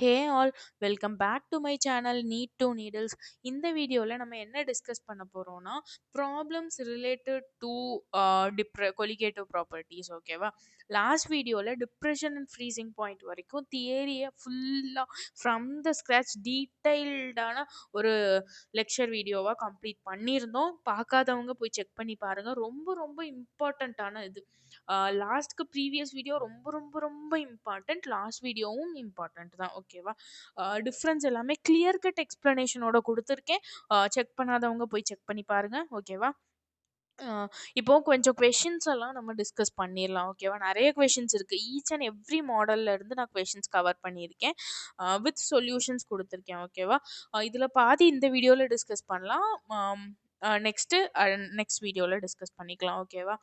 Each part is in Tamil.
Hey all, welcome back to my channel NEET to needles. இந்த வீடியோவில் நம்ம என்ன டிஸ்கஸ் பண்ண போகிறோம்னா problems related to colligative properties. ஓகேவா? லாஸ்ட் வீடியோவில் டிப்ரெஷன் அண்ட் ஃப்ரீசிங் பாயிண்ட் வரைக்கும் தியரியை ஃபுல்லாக ஃப்ரம் த ஸ்க்ராச் டீட்டெயில்டான ஒரு லெக்சர் வீடியோவாக கம்ப்ளீட் பண்ணியிருந்தோம். பார்க்காதவங்க போய் செக் பண்ணி பாருங்கள். ரொம்ப ரொம்ப இம்பார்ட்டண்ட்டான இது. லாஸ்ட்க்கு ப்ரீவியஸ் வீடியோ ரொம்ப ரொம்ப ரொம்ப இம்பார்ட்டண்ட், லாஸ்ட் வீடியோவும் இம்பார்ட்டண்ட் தான். ஓகேவா? டிஃப்ரென்ஸ் எல்லாமே கிளியர் கட் எக்ஸ்பிளனேஷனோட கொடுத்துருக்கேன். செக் பண்ணாதவங்க போய் செக் பண்ணி பாருங்க. ஓகேவா? இப்போ கொஞ்சம் கொஷின்ஸ் எல்லாம் நம்ம டிஸ்கஸ் பண்ணிடலாம். ஓகேவா? நிறைய கொஷின்ஸ் இருக்குது. ஈச் அண்ட் எவ்ரி மாடல்ல இருந்து நான் கொஷின்ஸ் கவர் பண்ணியிருக்கேன், வித் சொல்யூஷன்ஸ் கொடுத்துருக்கேன். ஓகேவா? இதில் பாதி இந்த வீடியோவில் டிஸ்கஸ் பண்ணலாம். நெக்ஸ்ட் வீடியோவில் டிஸ்கஸ் பண்ணிக்கலாம். ஓகேவா?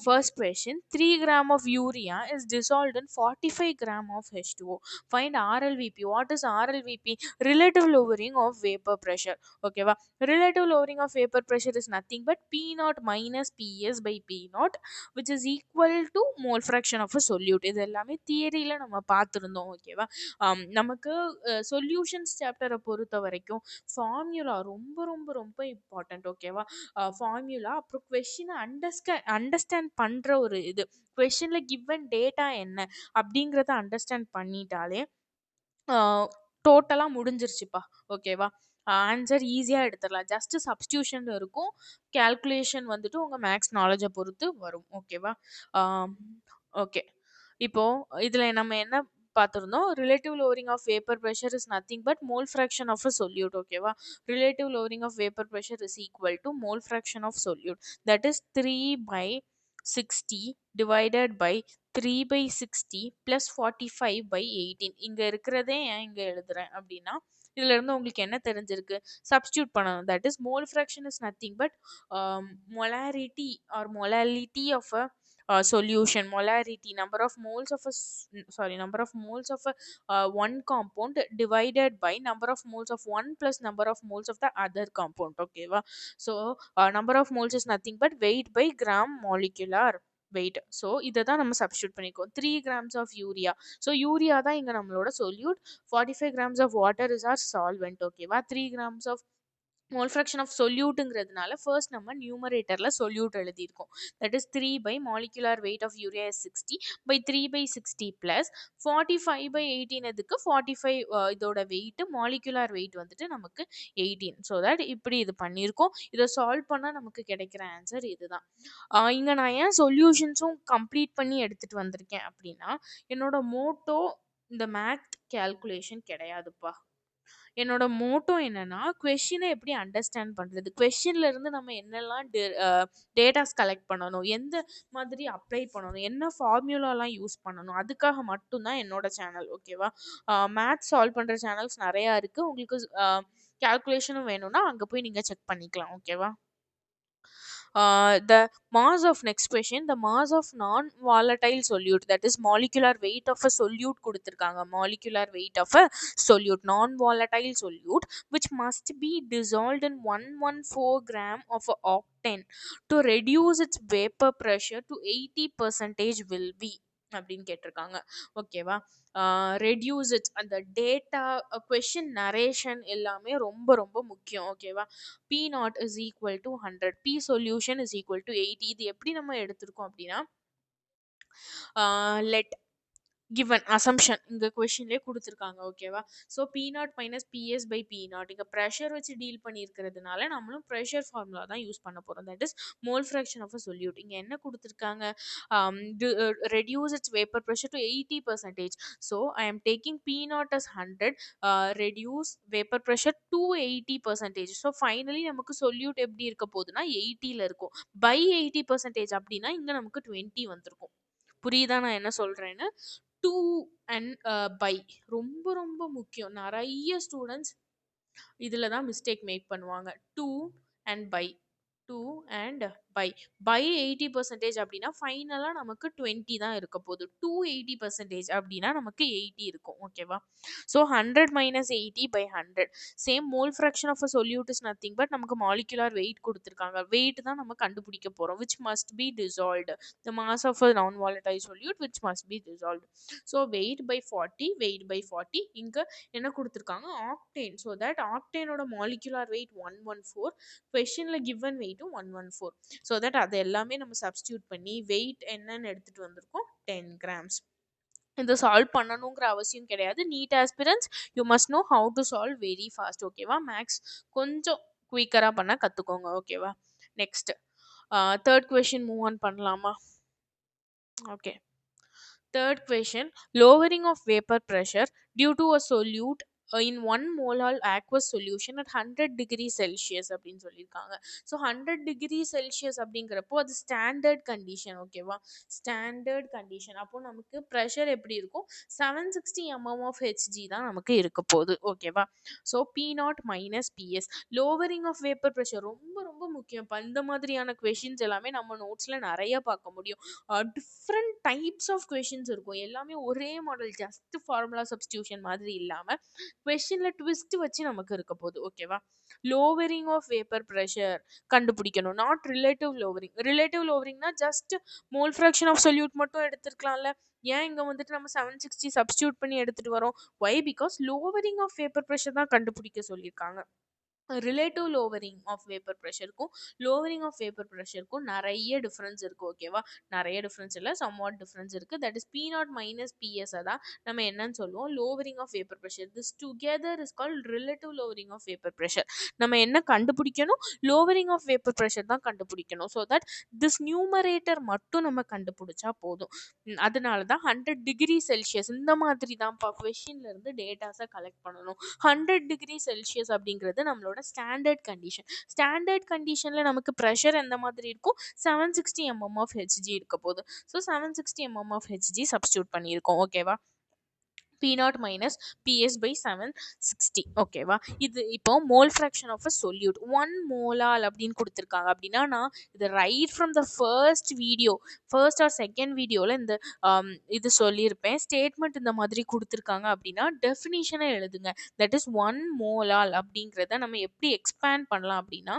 First question, 3 gram of urea is dissolved in 45 gram of H2O. Find RLVP. What is RLVP? Relative lowering of vapor pressure. ஓகேவா? Relative lowering of vapor pressure is nothing but P naught minus PS by P naught, which is equal to mole fraction of a solute. இது எல்லாமே தியரியில் நம்ம பார்த்துருந்தோம். ஓகேவா? நமக்கு சொல்யூஷன்ஸ் சாப்டரை பொறுத்த வரைக்கும் ஃபார்முலா ரொம்ப ரொம்ப ரொம்ப இம்பார்ட்டன்ட். ஓகேவா? ஃபார்முலா, அப்புறம் கொஷினை அண்டர்ஸ்டாண்ட் பண்ணுற ஒரு இது, கொஷினில் கிவன் டேட்டா என்ன அப்படிங்கிறத அண்டர்ஸ்டாண்ட் பண்ணிட்டாலே டோட்டலாக முடிஞ்சிருச்சுப்பா. ஓகேவா? ஆன்சர் ஈஸியாக எடுத்துடலாம். ஜஸ்ட் சப்ஸ்டியூஷன் இருக்கும். கேல்குலேஷன் வந்துட்டு உங்கள் மேக்ஸ் நாலேஜை பொறுத்து வரும். ஓகேவா? ஓகே, இப்போது இதில் நம்ம என்ன பார்த்துருந்தோம்? Relative lowering of vapor pressure is nothing but mole fraction of a solute. ஓகேவா? Relative lowering of vapor pressure is equal to mole fraction of solute, that is 3/60 divided by 3/60 plus 45/18. இங்கே இருக்கிறதே ஏன் இங்கே எழுதுறேன் அப்படின்னா, இதுல இருந்து உங்களுக்கு என்ன தெரிஞ்சிருக்கு? சப்ஸ்டியூட் பண்ணணும். That is mole fraction is nothing but molarity or molality of a solution. Molarity, number of moles of one compound divided by number of moles of one plus number of moles of the other compound. Okay va? So number of moles is nothing but weight by gram molecular weight. So இதை தான் நம்ம சப்ஸ்டியூட் பண்ணிக்கோம். 3 grams of urea. So urea தான் இங்கே நம்மளோட solute. 45 grams of water is our solvent. ஓகேவா? 3 grams of mole fraction of சொல்யூட்டுங்கிறதுனால ஃபர்ஸ்ட் நம்ம நியூமரேட்டரில் சொல்யூட் எழுதியிருக்கோம். That is 3 by molecular weight of urea is 60 by 3/60 plus 45/18. இதுக்கு 45 இதோட வெயிட், மாலிகுலார் வெயிட் வந்துட்டு நமக்கு 18. ஸோ தட் இப்படி இது பண்ணியிருக்கோம். இதை சால்வ் பண்ணால் நமக்கு கிடைக்கிற ஆன்சர் இதுதான். இங்கே நான் ஏன் சொல்யூஷன்ஸும் கம்ப்ளீட் பண்ணி எடுத்துகிட்டு வந்திருக்கேன் அப்படின்னா, என்னோட மோட்டோ இந்த மேத் கேல்குலேஷன் கிடையாதுப்பா. என்னோட மோட்டோ என்னன்னா, கொஷினை எப்படி அண்டர்ஸ்டாண்ட் பண்ணுறது, கொஷின்ல இருந்து நம்ம என்னெல்லாம் டேட்டாஸ் கலெக்ட் பண்ணணும், எந்த மாதிரி அப்ளை பண்ணணும், என்ன ஃபார்முலாலாம் யூஸ் பண்ணணும், அதுக்காக மட்டும்தான் என்னோட சேனல். ஓகேவா? மேத்ஸ் சால்வ் பண்ணுற சேனல்ஸ் நிறையா இருக்குது. உங்களுக்கு கேல்குலேஷனும் வேணும்னா அங்கே போய் நீங்கள் செக் பண்ணிக்கலாம். ஓகேவா? The mass of next question, the mass of non-volatile solute, that is molecular weight of a solute கொடுத்திருக்காங்க. molecular weight of a solute, non-volatile solute, which must be dissolved in 114 gram of a octane to reduce its vapor pressure to 80% will be அப்படின்னு கேட்டிருக்காங்க. ஓகேவா? ரெடியூஸ் இட்ஸ், அந்த டேட்டா கொஷின் நரேஷன் எல்லாமே ரொம்ப ரொம்ப முக்கியம். ஓகேவா? P naught is equal to 100, P solution is equal to 80. இது எப்படி நம்ம எடுத்திருக்கோம் அப்படின்னா, let given assumption இங்க கொஷின்லேயே கொடுத்துருக்காங்க. ஓகேவா? So P naught minus PS by P naught, இங்கே ப்ரெஷர் வச்சு டீல் பண்ணியிருக்கிறதுனால நம்மளும் ப்ரெஷர் ஃபார்முலா தான் யூஸ் பண்ண போகிறோம். That is mole fraction of a solute. இங்கே என்ன கொடுத்துருக்காங்க? Reduce its vapour pressure to 80%. So I am taking P naught as 100, reduce vapour pressure to 80%. So finally நமக்கு சொல்யூட் எப்படி இருக்க போகுதுன்னா 80ல் இருக்கும். பை 80% அப்படின்னா இங்கே நமக்கு 20 வந்திருக்கும். புரியுதா நான் என்ன சொல்கிறேன்னு? 2 and by ரொம்ப ரொம்ப முக்கியம். நிறைய ஸ்டூடெண்ட்ஸ் இதில் தான் மிஸ்டேக் மேக் பண்ணுவாங்க. 2 and by பை பை 80% அப்படின்னா ஃபைனலாக நமக்கு 20 தான் இருக்க போகுது. 280% அப்படின்னா நமக்கு 80 இருக்கும். ஓகேவா? So 100 minus 80 by 100. Same mole fraction of a solute is nothing but நமக்கு மாலிகுலர் வெயிட் கொடுத்துருக்காங்க. வெயிட் தான் நம்ம கண்டுபிடிக்க போகிறோம். Which must be dissolved. The mass of a non volatile solute which must be dissolved. So weight by 40, weight by 40. இங்கே என்ன கொடுத்துருக்காங்க? ஆக்டேன். ஸோ தட் ஆக்டேனோட மாலிகுலர் வெயிட் 114. கொஷனில் கிவன் வெயிட்டும் 114. ஸோ தட் அது எல்லாமே நம்ம சப்ஸ்டியூட் பண்ணி வெயிட் என்னன்னு எடுத்துகிட்டு வந்திருக்கோம் 10 கிராம்ஸ். இது சால்வ் பண்ணணுங்கிற அவசியம் கிடையாது. NEET aspirants you must know how to solve very fast. ஓகேவா? மேக்ஸ் கொஞ்சம் குயிக்கராக பண்ண கற்றுக்கோங்க. ஓகேவா? Next third question move on பண்ணலாமா? Okay. Third question, lowering of vapor pressure due to a solute in 1 molar aqueous solution at 100 degrees Celsius அப்படின்னு சொல்லியிருக்காங்க. ஸோ 100 degree Celsius அப்படிங்கிறப்போ அது ஸ்டாண்டர்ட் கண்டிஷன். ஓகேவா? Standard condition. அப்போ நமக்கு ப்ரெஷர் எப்படி இருக்கும்? 760 mm of Hg தான் நமக்கு இருக்க போகுது. ஓகேவா? So P0 minus PS. Lowering of vapour pressure ரொம்ப ரொம்ப முக்கியம். இப்போ இந்த மாதிரியான கொஷின்ஸ் எல்லாமே நம்ம நோட்ஸில் நிறைய பார்க்க முடியும். டிஃப்ரெண்ட் டைப்ஸ் ஆஃப் கொஷின்ஸ் இருக்கும். எல்லாமே ஒரே மாடல் ஜஸ்ட் ஃபார்முலா சப்ஸ்டியூஷன் மாதிரி இல்லாமல் கொஷினில் ட்விஸ்ட் வச்சு நமக்கு இருக்க போகுது. ஓகேவா? லோவரிங் ஆஃப் வேப்பர் ப்ரெஷர் கண்டுபிடிக்கணும். Not relative lowering. ரிலேட்டிவ் லோவரிங்னா just mole fraction of solute மட்டும் எடுத்துருக்கலாம்ல. ஏன் இங்கே வந்துட்டு நம்ம 760 சப்ஸ்டியூட் பண்ணி எடுத்துகிட்டு வரோம்? Why? Because lowering of vapour pressure தான் கண்டுபிடிக்க சொல்லியிருக்காங்க. ரிலேட்டிவ் லோவரிங் ஆஃப் வேப்பர் ப்ரெஷருக்கும் லோவரிங் ஆஃப் வேப்பர் ப்ரெஷருக்கும் நிறைய டிஃப்ரென்ஸ் இருக்குது. ஓகேவா? நிறைய டிஃப்ரென்ஸ் இல்லை, சம்வாட் டிஃப்ரென்ஸ் இருக்குது. That is P0 minus PS தான் நம்ம என்னன்னு சொல்லுவோம்? Lowering of vapour pressure. This together is called relative lowering of vapour pressure. நம்ம என்ன கண்டுபிடிக்கணும்? லோவரிங் ஆஃப் வேப்பர் ப்ரெஷர் தான் கண்டுபிடிக்கணும். ஸோ தட் திஸ் நியூமரேட்டர் மட்டும் நம்ம கண்டுபிடிச்சா போதும். அதனால தான் 100 டிகிரி செல்சியஸ் இந்த மாதிரி தான்ப்பா கொஷின்லேருந்து டேட்டாஸை கலெக்ட் பண்ணணும். 100 டிகிரி செல்சியஸ் அப்படிங்கிறது நம்மளோட ஸ்டாண்டர்ட் கண்டிஷன். ஸ்டாண்டர்ட் கண்டிஷனில் நமக்கு ப்ரெஷர் எந்த மாதிரி இருக்கும்? 760 mm ஆஃப் Hg இருக்க போகுது. So 760 mm of Hg substitute பண்ணியிருக்கோம். ஓகேவா? P0 minus PS by 760. ஓகேவா? இது இப்போ mole fraction of a solute 1 molal அப்படின்னு கொடுத்துருக்காங்க. அப்படின்னா நான் இது right from the first or second வீடியோவில் இந்த இது சொல்லியிருப்பேன். ஸ்டேட்மெண்ட் இந்த மாதிரி கொடுத்துருக்காங்க அப்படின்னா டெஃபினிஷனை எழுதுங்க. தட் இஸ் 1 மோலால் அப்படிங்கிறத நம்ம எப்படி எக்ஸ்பேண்ட் பண்ணலாம் அப்படின்னா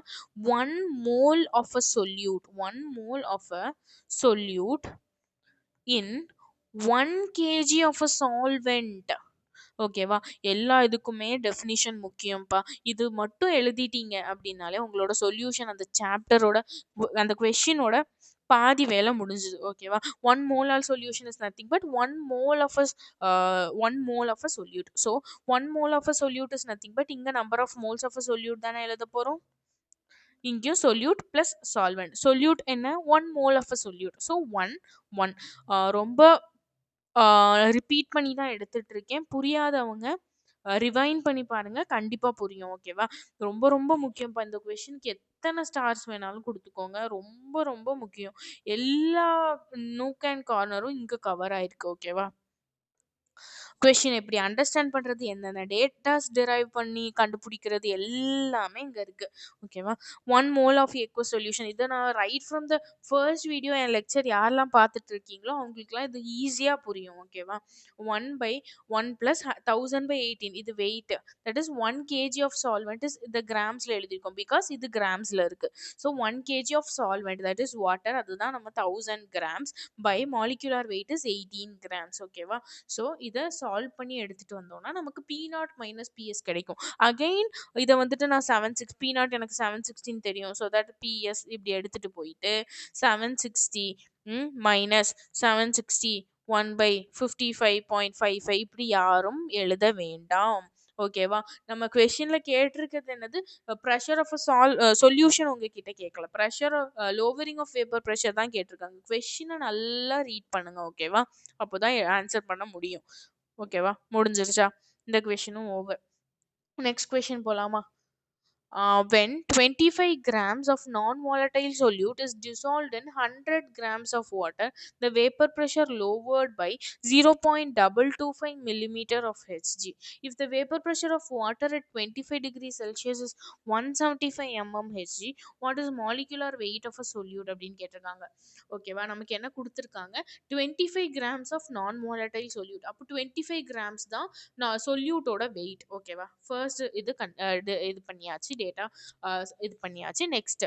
1 mole of a solute, 1 mole of a solute in 1 kg of a solvent. ஓகேவா? எல்லா இதுக்குமே டெஃபினிஷன் முக்கியம்ப்பா. இது மட்டும் எழுதிட்டீங்க அப்படின்னாலே உங்களோட சொல்யூஷன் அந்த சாப்டரோட அந்த கொஷினோட பாதி வேலை முடிஞ்சுது. ஓகேவா? 1 molar solution is nothing but 1 mole of a solute. So 1 mole of a solute is nothing but இங்க number of moles of a solute தானே எழுத போறோம். இங்கேயும் solute plus solvent. solute என்ன? 1 mole of a solute. So 1 ரொம்ப ரிப்பீட் பண்ணி தான் எடுத்துட்டு இருக்கேன். புரியாதவங்க ரிவைன் பண்ணி பாருங்க, கண்டிப்பா புரியும். ஓகேவா? ரொம்ப ரொம்ப முக்கியம்ப்பா. இந்த கொஷினுக்கு எத்தனை ஸ்டார்ஸ் வேணாலும் கொடுத்துக்கோங்க. ரொம்ப ரொம்ப முக்கியம். எல்லா நூக் அண்ட் கார்னரும் இங்க கவர் ஆயிருக்கு. ஓகேவா? கொஷின் எப்படி அண்டர்ஸ்டாண்ட் பண்ணுறது, என்னென்ன டேட்டாஸ் டிரைவ் பண்ணி கண்டுபிடிக்கிறது எல்லாமே இங்கே இருக்குது. ஓகேவா? 1 mole ஆஃப் எக்வஸ் சொல்யூஷன். இதை நான் right from the first video N lecture யாரெல்லாம் பார்த்துட்டு இருக்கீங்களோ அவங்களுக்குலாம் இது ஈஸியாக புரியும். ஓகேவா? 1 by 1 plus 1000 by 18 இது weight. That is 1 kg of solvent is இந்த கிராம்ஸில் எழுதியிருக்கோம். பிகாஸ் இது கிராம்ஸில் இருக்குது. So 1 kg of solvent that is water, அதுதான் நம்ம 1000 grams by molecular weight is 18 grams. ஓகேவா? ஸோ இதை சால்வ் பண்ணி எடுத்துகிட்டு வந்தோம்னா நமக்கு P0 மைனஸ் PS கிடைக்கும். அகெயின் இதை வந்துட்டு நான் 76 P0 எனக்கு 716 தெரியும். ஸோ தட் PS இப்படி எடுத்துகிட்டு போயிட்டு 760 மைனஸ் 760 1 by 55.55 இப்படி யாரும் எழுத வேண்டாம். ஓகேவா? நம்ம கொஷின்ல கேட்டிருக்கிறது என்னது? ப்ரெஷர் ஆஃப் சொல்யூஷன் உங்ககிட்ட கேட்கல. Pressure lowering of vapour pressure தான் கேட்டிருக்காங்க. கொஷினை நல்லா ரீட் பண்ணுங்க. ஓகேவா? அப்போதான் ஆன்சர் பண்ண முடியும். ஓகேவா? முடிஞ்சிருச்சா? இந்த கொஷினும் ஓவர். நெக்ஸ்ட் கொஷின் போலாமா? when 25 grams of non-volatile solute is dissolved in 100 grams of water, the vapor pressure lowered by 0.225 millimeter of Hg. If the vapor pressure of water at 25 degrees Celsius is 175 mmHg, what is molecular weight of a solute அப்படின்னு கேட்டிருக்காங்க. ஓகேவா, நமக்கு என்ன கொடுத்துருக்காங்க, 25 grams of non-volatile solute. அப்போ 25 grams தான் நான் சொல்யூட்டோட வெயிட். ஓகேவா, ஃபர்ஸ்ட் இது பண்ணியாச்சு, டேட்டா இது பண்ணியாச்சு. Next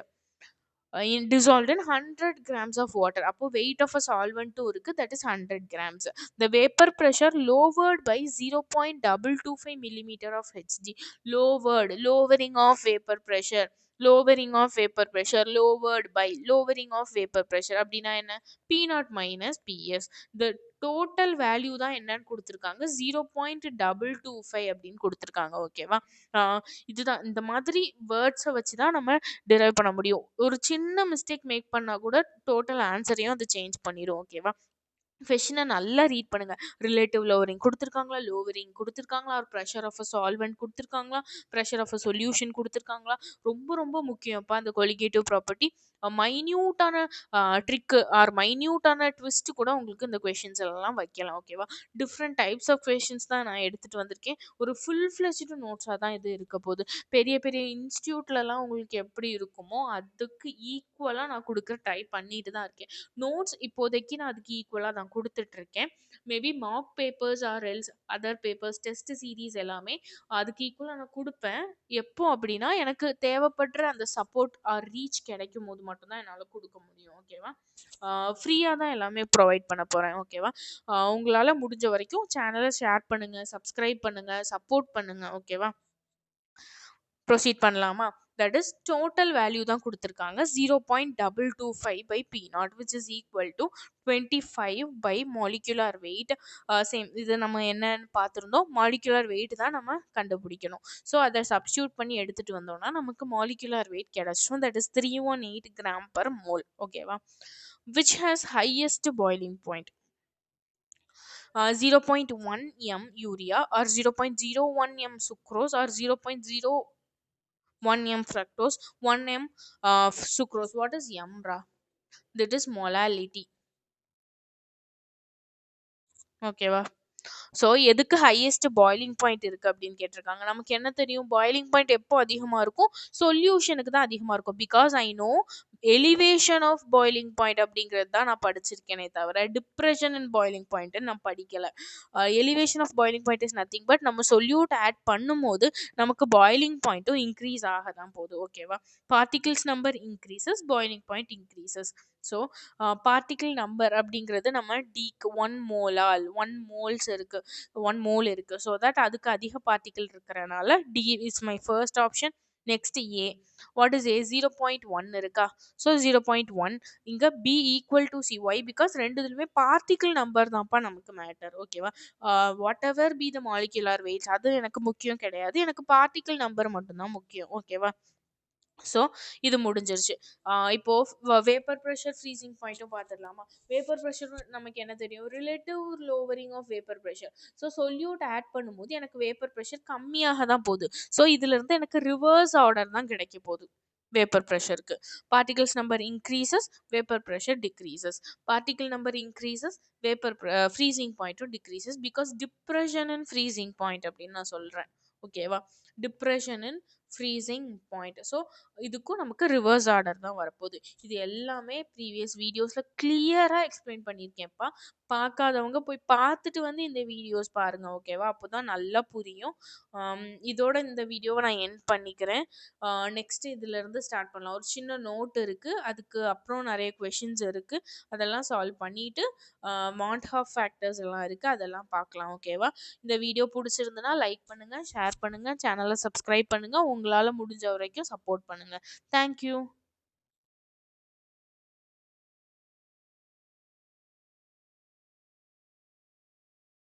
dissolved in 100 grams of water. அப்போ weight of a solvent too இருக்கு, that is 100 grams. The vapor pressure lowered by 0.225 millimeter of Hg. Lowering of vapor pressure, lowering of vapor pressure, lowered by lowering of vapor pressure அப்படின்னா என்ன, P0 minus PS. The total value தான் என்னன்னு கொடுத்துருக்காங்க, 0.225 அப்படின்னு கொடுத்துருக்காங்க. ஓகேவா, இதுதான் இந்த மாதிரி வேர்ட்ஸை வச்சு தான் நம்ம டிரைவ் பண்ண முடியும். ஒரு சின்ன மிஸ்டேக் மேக் பண்ணா கூட டோட்டல் ஆன்சரையும் அது சேஞ்ச் பண்ணிடும். ஓகேவா, கொஷினை நல்லா ரீட் பண்ணுங்க. ரிலேட்டிவ் லோவரிங் கொடுத்துருக்காங்களா, லோவரிங் கொடுத்துருக்காங்களா, ஒரு ப்ரெஷர் ஆஃப் அ சால்வெண்ட் கொடுத்துருக்காங்களா, ப்ரெஷர் ஆஃப் அ சொல்யூஷன் கொடுத்துருக்காங்களா, ரொம்ப ரொம்ப முக்கியம்ப்பா அந்த கொலிகேட்டிவ் ப்ராப்பர்ட்டி. மைன்யூட்டான ட்ரிக்கு ஆர் மைன்யூட்டான ட்விஸ்ட் கூட உங்களுக்கு இந்த கொஷின்ஸ் எல்லாம் வைக்கலாம். ஓகேவா, டிஃப்ரெண்ட் டைப்ஸ் ஆஃப் கொஷின்ஸ் தான் நான் எடுத்துகிட்டு வந்திருக்கேன். ஒரு ஃபுல் ஃப்ளெஜ்டு நோட்ஸாக தான் இது இருக்க போகுது. பெரிய பெரிய இன்ஸ்டியூட்லலாம் உங்களுக்கு எப்படி இருக்குமோ அதுக்கு ஈக்குவலாக நான் கொடுக்குற ட்ரை பண்ணிட்டு தான் இருக்கேன். நோட்ஸ் இப்போதைக்கு நான் அதுக்கு ஈக்குவலாக நான் கொடுத்துட்ருக்கேன். Maybe mark papers or else other papers test series எல்லாமே அதுக்கு ஈக்குவலாக நான் கொடுப்பேன். எப்போ அப்படின்னா எனக்கு தேவைப்படுற அந்த சப்போர்ட் ஆர் ரீச் கிடைக்கும் போது மட்டும்தான் என்னால் கொடுக்க முடியும். ஓகேவா, ஃப்ரீயாக தான் எல்லாமே ப்ரொவைட் பண்ண போகிறேன். ஓகேவா, உங்களால் முடிஞ்ச வரைக்கும் சேனலை ஷேர் பண்ணுங்கள், சப்ஸ்கிரைப் பண்ணுங்கள், சப்போர்ட் பண்ணுங்கள். ஓகேவா, ப்ரொசீட் பண்ணலாமா. தட் இஸ் டோட்டல் வேல்யூ தான் கொடுத்துருக்காங்க, 0.225 by P0 which is equal to 25 by molecular weight. Same இது நம்ம என்னன்னு பார்த்துருந்தோம், மாலிகுலர் வெயிட் தான் நம்ம கண்டுபிடிக்கணும். ஸோ அதை சப்ஸ்டியூட் பண்ணி எடுத்துகிட்டு வந்தோம்னா நமக்கு மாலிகுலர் வெயிட் கிடச்சிடும், that is 318 gram per mole. ஓகேவா, which has highest boiling point. 0.1 m urea or 0.01 m sucrose or 0.01 m fructose, 1 m sucrose. What is m bra? That is molality. ஓகேவா, ஸோ எதுக்கு ஹையஸ்ட் பாய்லிங் பாயிண்ட் இருக்குது அப்படின்னு கேட்டிருக்காங்க. நமக்கு என்ன தெரியும், பாய்லிங் பாயிண்ட் எப்போ அதிகமாக இருக்கும், சொல்யூஷனுக்கு தான் அதிகமாக இருக்கும். Because I know elevation of boiling point அப்படிங்கிறது தான் நான் படிச்சிருக்கேனே தவிர டிப்ரெஷன் அண்ட் பாய்லிங் பாயிண்ட்டு நான் படிக்கலை. Elevation of boiling point is nothing but நம்ம சொல்யூட் ஆட் பண்ணும்போது நமக்கு பாய்லிங் பாயிண்ட்டும் இன்க்ரீஸ் ஆக தான் போகுது. ஓகேவா, particles number increases, boiling point increases. So particle number அப்படிங்கிறது நம்ம டிக்கு 1 மோலால் 1 மோல்ஸ் இருக்குது, 1 மோல் இருக்குது. ஸோ தட் அதுக்கு அதிக பார்ட்டிகிள் இருக்கிறனால D is my first option. Next A, what is A, 0.1 இருக்கா. ஸோ 0.1 இங்கே B equal to C. Why, because ரெண்டுதுலையுமே பார்ட்டிகிள் நம்பர் தான்ப்பா நமக்கு மேட்டர். ஓகேவா, whatever be the molecular weights அது எனக்கு முக்கியம் கிடையாது, எனக்கு பார்ட்டிகிள் நம்பர் மட்டும்தான் முக்கியம். ஓகேவா, ஸோ இது முடிஞ்சிருச்சு. இப்போது வேப்பர் ப்ரெஷர் ஃப்ரீசிங் பாயிண்ட்டும் பார்த்துடலாமா. வேப்பர் ப்ரெஷர் நமக்கு என்ன தெரியும், relative lowering of vapour pressure. So solute add பண்ணும்போது எனக்கு வேப்பர் ப்ரெஷர் கம்மியாக தான் போகுது. ஸோ இதிலிருந்து எனக்கு ரிவர்ஸ் ஆர்டர் தான் கிடைக்க போகுது. வேப்பர் ப்ரெஷருக்கு particles number increases, vapour pressure decreases. Particle number increases, vapour freezing பாயிண்ட்டும் decreases. Because depression and freezing point அப்படின்னு நான் சொல்கிறேன். ஓகேவா, depression and freezing point. So இதுக்கும் நமக்கு ரிவர்ஸ் ஆர்டர் தான் வரப்போகுது. இது எல்லாமே ப்ரீவியஸ் வீடியோஸில் கிளியராக எக்ஸ்பிளைன் பண்ணியிருக்கேன்ப்பா. பார்க்காதவங்க போய் பார்த்துட்டு வந்து இந்த வீடியோஸ் பாருங்கள். ஓகேவா, அப்போ தான் நல்லா புரியும். இதோட இந்த வீடியோவை நான் எண்ட் பண்ணிக்கிறேன். நெக்ஸ்ட்டு இதிலேருந்து ஸ்டார்ட் பண்ணலாம். ஒரு சின்ன நோட் இருக்குது, அதுக்கு அப்புறம் நிறைய கொஷின்ஸ் இருக்குது, அதெல்லாம் சால்வ் பண்ணிவிட்டு மான்ட்ஹாஃப் ஃபேக்டர்ஸ் எல்லாம் இருக்குது, அதெல்லாம் பார்க்கலாம். ஓகேவா, இந்த வீடியோ பிடிச்சிருந்துன்னா லைக் பண்ணுங்கள், ஷேர் பண்ணுங்கள், சேனலை சப்ஸ்கிரைப் பண்ணுங்கள், உங்களால் முடிஞ்ச வரைக்கும் சப்போர்ட் பண்ணுங்கள். தேங்க்யூ.